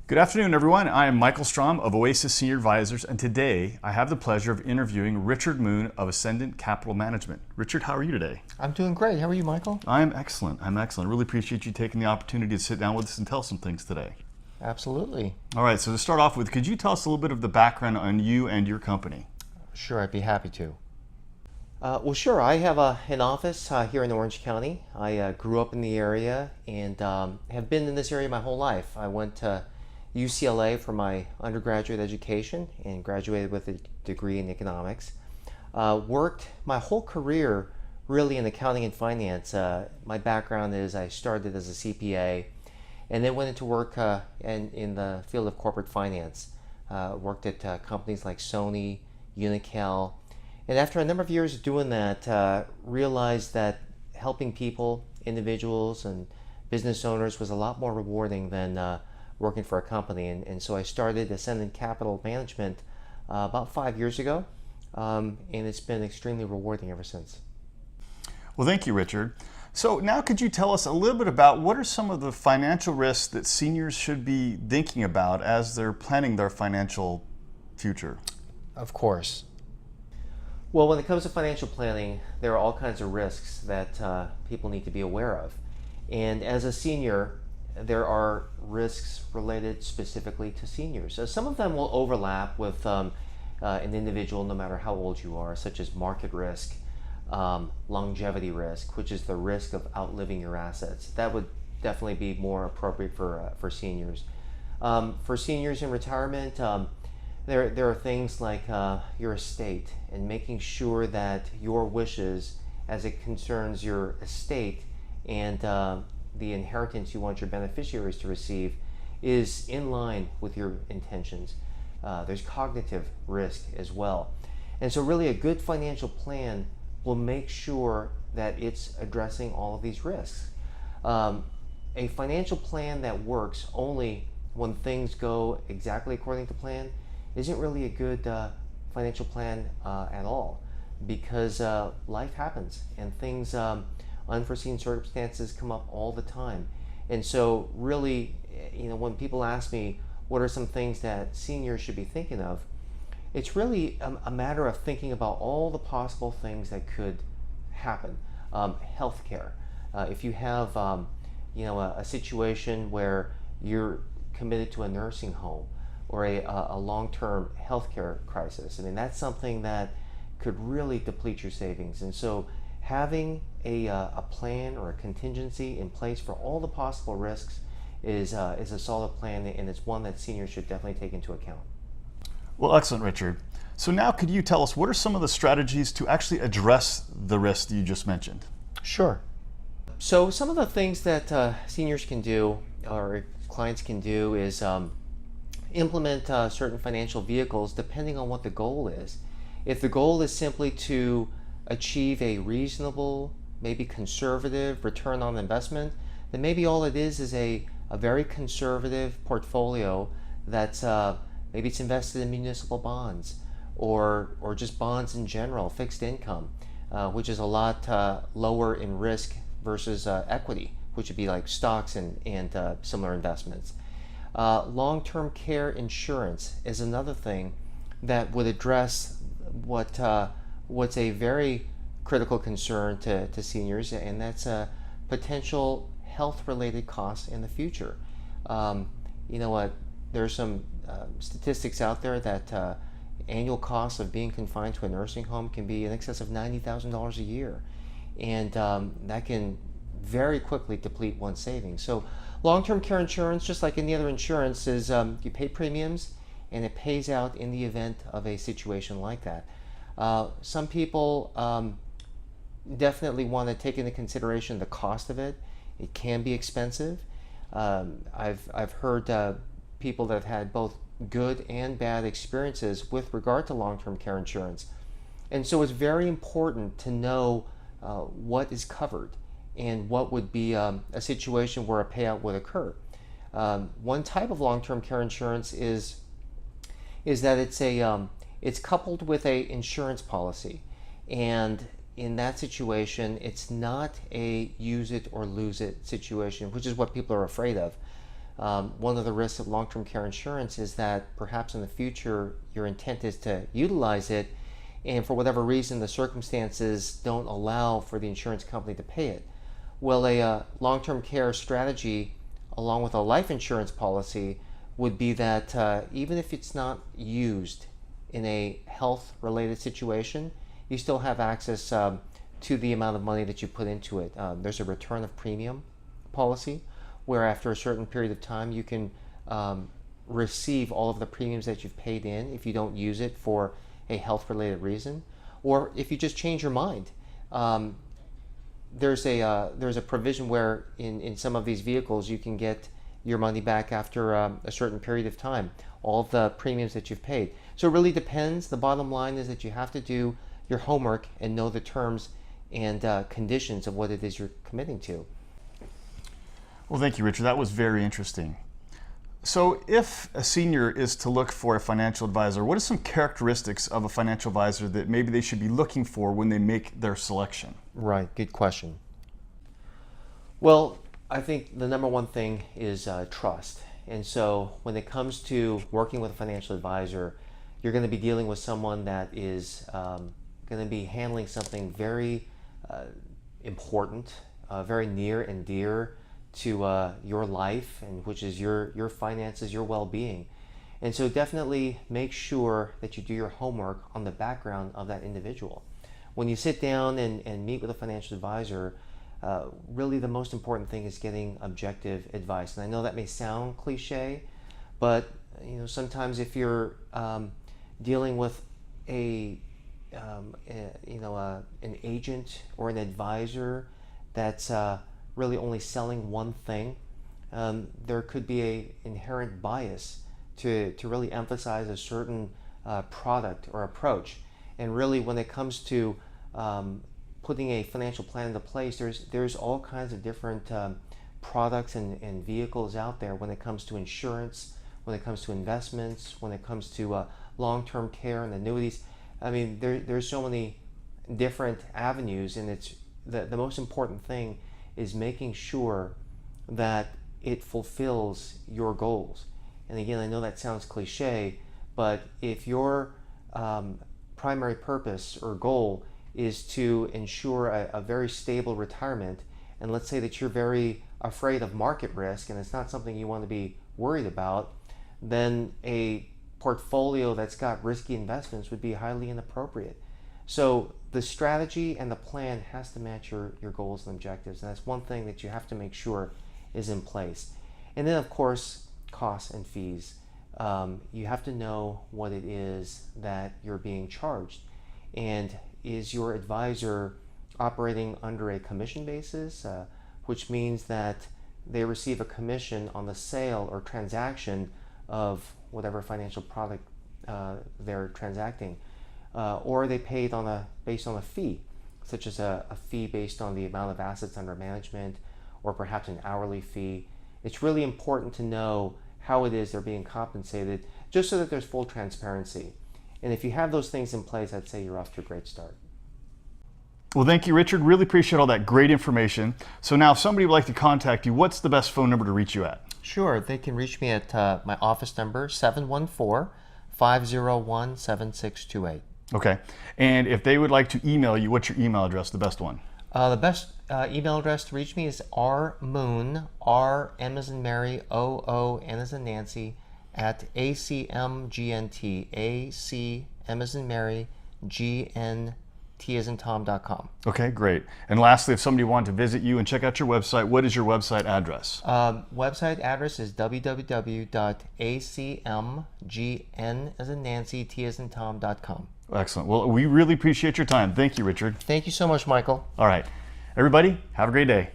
Good afternoon, everyone. I am Michael Strom of Oasis Senior Advisors, and today I have the pleasure of interviewing Richard Moon of Ascendant Capital Management. Richard, how are you today? I'm doing great. How are you, Michael? I'm excellent. I really appreciate you taking the opportunity to sit down with us and tell some things today. Absolutely. All right, so to start off with, could you tell us a little bit of the background on you and your company? Sure, I'd be happy to. Well, sure. I have an office here in Orange County. I grew up in the area and have been in this area my whole life. I went to UCLA for my undergraduate education and graduated with a degree in economics. Worked my whole career really in accounting and finance. My background is I started as a CPA and then went into work in the field of corporate finance. Worked at companies like Sony, Unical, and after a number of years doing that, realized that helping people, individuals, and business owners was a lot more rewarding than working for a company. And so I started Ascendant Capital Management about 5 years ago, and it's been extremely rewarding ever since. Well, thank you, Richard. So now could you tell us a little bit about what are some of the financial risks that seniors should be thinking about as they're planning their financial future? Of course. Well, when it comes to financial planning, there are all kinds of risks that people need to be aware of. And as a senior, there are risks related specifically to seniors. So some of them will overlap with an individual no matter how old you are, such as market risk, longevity risk, which is the risk of outliving your assets. That would definitely be more appropriate for seniors. For seniors in retirement, there are things like your estate and making sure that your wishes as it concerns your estate and the inheritance you want your beneficiaries to receive is in line with your intentions. There's cognitive risk as well. And so really a good financial plan will make sure that it's addressing all of these risks. A financial plan that works only when things go exactly according to plan isn't really a good financial plan at all, because life happens and things unforeseen circumstances come up all the time. And so really, when people ask me what are some things that seniors should be thinking of, it's really a matter of thinking about all the possible things that could happen. Healthcare. If you have a situation where you're committed to a nursing home or a long-term healthcare crisis, that's something that could really deplete your savings. And so having a plan or a contingency in place for all the possible risks is a solid plan, and it's one that seniors should definitely take into account. Well, excellent, Richard. So now could you tell us what are some of the strategies to actually address the risks you just mentioned? Sure. So some of the things that seniors can do or clients can do is implement certain financial vehicles depending on what the goal is. If the goal is simply to achieve a reasonable, maybe conservative return on investment, then maybe all it is a very conservative portfolio that's maybe it's invested in municipal bonds or just bonds in general, fixed income, which is a lot lower in risk versus equity, which would be like stocks and similar investments. Long-term care insurance is another thing that would address what's a very critical concern to seniors, and that's potential health-related costs in the future. There's some statistics out there that annual costs of being confined to a nursing home can be in excess of $90,000 a year, and that can very quickly deplete one's savings. So long-term care insurance, just like any other insurance, is you pay premiums and it pays out in the event of a situation like that. Some people definitely want to take into consideration the cost of it. It can be expensive. I've heard people that have had both good and bad experiences with regard to long-term care insurance. And so it's very important to know what is covered and what would be a situation where a payout would occur. One type of long-term care insurance is that it's coupled with a insurance policy, and in that situation, it's not a use it or lose it situation, which is what people are afraid of. One of the risks of long-term care insurance is that perhaps in the future your intent is to utilize it, and for whatever reason the circumstances don't allow for the insurance company to pay it. Well, a long-term care strategy along with a life insurance policy would be that even if it's not used in a health-related situation, you still have access to the amount of money that you put into it. There's a return of premium policy where after a certain period of time you can receive all of the premiums that you've paid in if you don't use it for a health-related reason, or if you just change your mind. There's a provision where in some of these vehicles you can get your money back after a certain period of time, all of the premiums that you've paid. So it really depends. The bottom line is that you have to do your homework and know the terms and conditions of what it is you're committing to. Well, thank you, Richard. That was very interesting. So if a senior is to look for a financial advisor, what are some characteristics of a financial advisor that maybe they should be looking for when they make their selection? Right, good question. Well, I think the number one thing is trust. And so when it comes to working with a financial advisor, you're going to be dealing with someone that is going to be handling something very important, very near and dear to your life, and which is your finances, your well-being. And so definitely make sure that you do your homework on the background of that individual. When you sit down and meet with a financial advisor, really the most important thing is getting objective advice. And I know that may sound cliche, but sometimes if you're dealing with an agent or an advisor that's really only selling one thing, there could be an inherent bias to really emphasize a certain product or approach. And really when it comes to putting a financial plan into place, there's all kinds of different products and vehicles out there when it comes to insurance, when it comes to investments, when it comes to long-term care and annuities. I mean, there's so many different avenues, and it's the most important thing is making sure that it fulfills your goals. And again, I know that sounds cliche, but if your primary purpose or goal is to ensure a very stable retirement, and let's say that you're very afraid of market risk and it's not something you want to be worried about, then a portfolio that's got risky investments would be highly inappropriate. So the strategy and the plan has to match your goals and objectives, and that's one thing that you have to make sure is in place. And then of course, costs and fees. You have to know what it is that you're being charged, and is your advisor operating under a commission basis, which means that they receive a commission on the sale or transaction of whatever financial product they're transacting, or are they paid based on a fee, such as a fee based on the amount of assets under management, or perhaps an hourly fee. It's really important to know how it is they're being compensated, just so that there's full transparency. And if you have those things in place, I'd say you're off to a great start. Well, thank you, Richard. Really appreciate all that great information. So now if somebody would like to contact you, what's the best phone number to reach you at? Sure, they can reach me at my office number, 714-501-7628. Okay. And if they would like to email you, what's your email address, the best one? The best email address to reach me is rmoon, R, M as in Mary, O, N as in Nancy, at acmgnt, A-C, M as in Mary, G-N-T as in Tom.com. Okay, great. And lastly, if somebody wanted to visit you and check out your website, what is your website address? Website address is www.acmgn as in Nancy, T as in Tom.com. Excellent. Well, we really appreciate your time. Thank you, Richard. Thank you so much, Michael. All right. Everybody, have a great day.